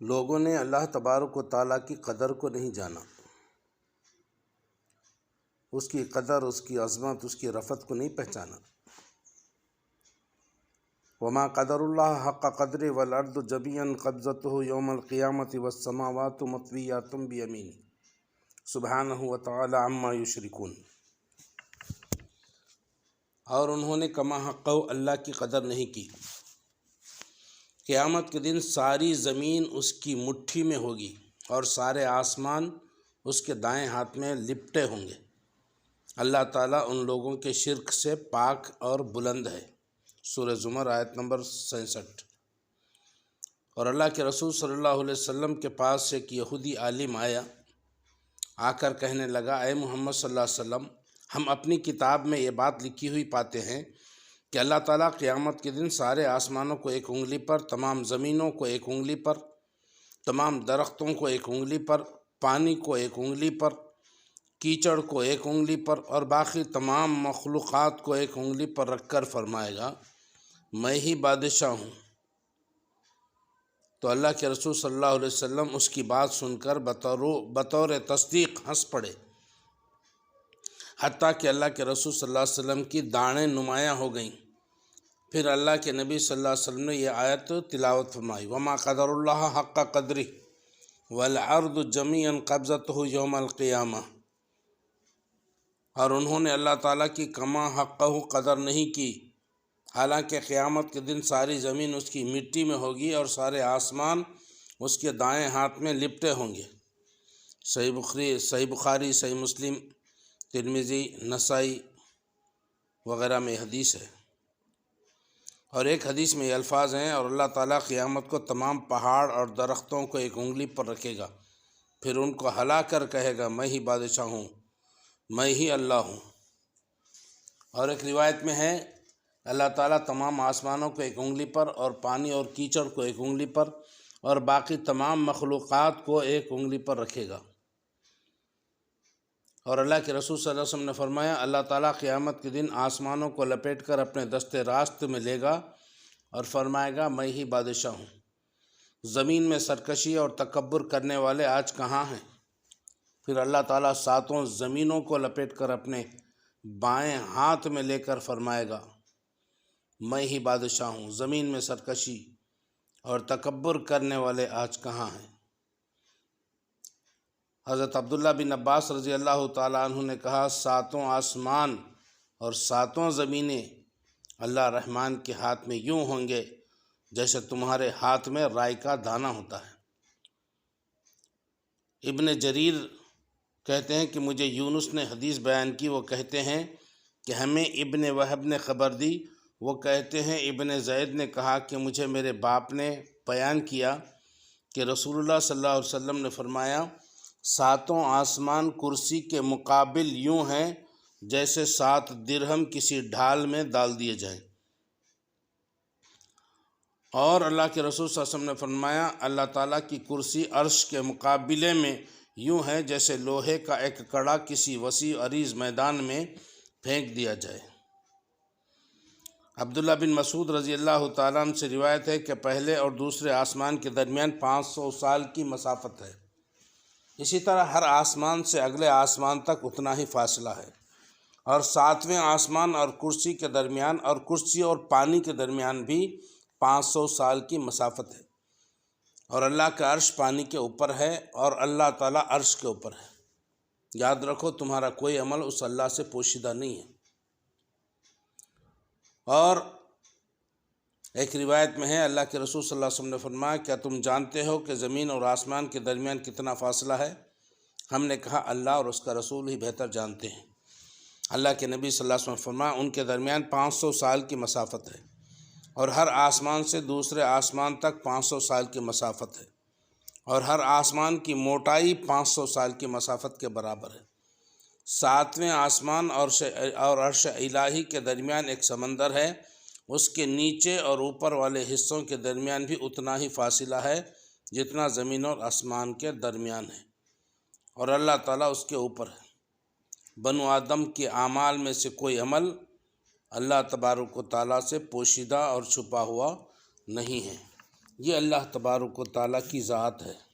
لوگوں نے اللہ تبارک و تعالیٰ کی قدر کو نہیں جانا، اس کی قدر، اس کی عظمت، اس کی رفعت کو نہیں پہچانا۔ وما قدر اللہ حق قدر والارض جميعا قبضته یوم القیامت والسماوات مطویات بیمینہ سبحانہ وتعالی عما یشرکون۔ اور انہوں نے کما حق اللہ کی قدر نہیں کی۔ قیامت کے دن ساری زمین اس کی مٹھی میں ہوگی اور سارے آسمان اس کے دائیں ہاتھ میں لپٹے ہوں گے۔ اللہ تعالیٰ ان لوگوں کے شرک سے پاک اور بلند ہے۔ سورہ زمر آیت نمبر 66۔ اور اللہ کے رسول صلی اللہ علیہ وسلم کے پاس ایک یہودی عالم آیا، آ کر کہنے لگا، اے محمد صلی اللہ علیہ وسلم، ہم اپنی کتاب میں یہ بات لکھی ہوئی پاتے ہیں کہ اللہ تعالیٰ قیامت کے دن سارے آسمانوں کو ایک انگلی پر، تمام زمینوں کو ایک انگلی پر، تمام درختوں کو ایک انگلی پر، پانی کو ایک انگلی پر، کیچڑ کو ایک انگلی پر اور باقی تمام مخلوقات کو ایک انگلی پر رکھ کر فرمائے گا، میں ہی بادشاہ ہوں۔ تو اللہ کے رسول صلی اللہ علیہ وسلم اس کی بات سن کر بطور تصدیق ہنس پڑے، حتیٰ کہ اللہ کے رسول صلی اللہ علیہ وسلم کی داڑھیں نمایاں ہو گئیں۔ پھر اللہ کے نبی صلی اللہ علیہ وسلم نے یہ آیت تلاوت فرمائی، وما قدر اللہ حق قدرہ والارض جميعا قبضتہ یوم القیامہ۔ اور انہوں نے اللہ تعالیٰ کی کما حقہ قدر نہیں کی، حالانکہ قیامت کے دن ساری زمین اس کی مٹی میں ہوگی اور سارے آسمان اس کے دائیں ہاتھ میں لپٹے ہوں گے۔ صحیح بخاری، صحیح مسلم، ترمذی، نسائی وغیرہ میں حدیث ہے۔ اور ایک حدیث میں یہ الفاظ ہیں، اور اللہ تعالیٰ قیامت کو تمام پہاڑ اور درختوں کو ایک انگلی پر رکھے گا، پھر ان کو ہلا کر کہے گا، میں ہی بادشاہ ہوں، میں ہی اللہ ہوں۔ اور ایک روایت میں ہے، اللہ تعالیٰ تمام آسمانوں کو ایک انگلی پر اور پانی اور کیچڑ کو ایک انگلی پر اور باقی تمام مخلوقات کو ایک انگلی پر رکھے گا۔ اور اللہ کے رسول صلی اللہ علیہ وسلم نے فرمایا، اللہ تعالیٰ قیامت کے دن آسمانوں کو لپیٹ کر اپنے دست راست میں لے گا اور فرمائے گا، میں ہی بادشاہ ہوں۔ زمین میں سرکشی اور تکبر کرنے والے آج کہاں ہیں؟ پھر اللہ تعالیٰ ساتوں زمینوں کو لپیٹ کر اپنے بائیں ہاتھ میں لے کر فرمائے گا، میں ہی بادشاہ ہوں۔ زمین میں سرکشی اور تکبر کرنے والے آج کہاں ہیں؟ حضرت عبداللہ بن عباس رضی اللہ تعالیٰ عنہ نے کہا، ساتوں آسمان اور ساتوں زمینیں اللہ رحمان کے ہاتھ میں یوں ہوں گے جیسے تمہارے ہاتھ میں رائی کا دانہ ہوتا ہے۔ ابن جریر کہتے ہیں کہ مجھے یونس نے حدیث بیان کی، وہ کہتے ہیں کہ ہمیں ابن وہب نے خبر دی، وہ کہتے ہیں ابن زید نے کہا کہ مجھے میرے باپ نے بیان کیا کہ رسول اللہ صلی اللہ علیہ وسلم نے فرمایا، ساتوں آسمان کرسی کے مقابل یوں ہیں جیسے 7 درہم کسی ڈھال میں ڈال دیے جائیں۔ اور اللہ کے رسول صلی اللہ علیہ وسلم نے فرمایا، اللہ تعالیٰ کی کرسی عرش کے مقابلے میں یوں ہے جیسے لوہے کا ایک کڑا کسی وسیع عریض میدان میں پھینک دیا جائے۔ عبداللہ بن مسعود رضی اللہ تعالیٰ عنہ سے روایت ہے کہ پہلے اور دوسرے آسمان کے درمیان 500 سال کی مسافت ہے۔ اسی طرح ہر آسمان سے اگلے آسمان تک اتنا ہی فاصلہ ہے، اور 7ویں آسمان اور کرسی کے درمیان اور کرسی اور پانی کے درمیان بھی 500 سال کی مسافت ہے، اور اللہ کا عرش پانی کے اوپر ہے اور اللہ تعالیٰ عرش کے اوپر ہے۔ یاد رکھو، تمہارا کوئی عمل اس اللہ سے پوشیدہ نہیں ہے۔ اور ایک روایت میں ہے، اللہ کے رسول صلی اللہ علیہ وسلم نے فرمایا، کیا تم جانتے ہو کہ زمین اور آسمان کے درمیان کتنا فاصلہ ہے؟ ہم نے کہا، اللہ اور اس کا رسول ہی بہتر جانتے ہیں۔ اللہ کے نبی صلی اللہ علیہ وسلم نے فرمایا، ان کے درمیان 500 سال کی مسافت ہے، اور ہر آسمان سے دوسرے آسمان تک 500 سال کی مسافت ہے، اور ہر آسمان کی موٹائی 500 سال کی مسافت کے برابر ہے۔ 7ویں آسمان اور عرش الہی کے درمیان ایک سمندر ہے، اس کے نیچے اور اوپر والے حصوں کے درمیان بھی اتنا ہی فاصلہ ہے جتنا زمین اور آسمان کے درمیان ہے، اور اللہ تعالیٰ اس کے اوپر ہے۔ بنو آدم کے اعمال میں سے کوئی عمل اللہ تبارک و تعالیٰ سے پوشیدہ اور چھپا ہوا نہیں ہے۔ یہ اللہ تبارک و تعالیٰ کی ذات ہے۔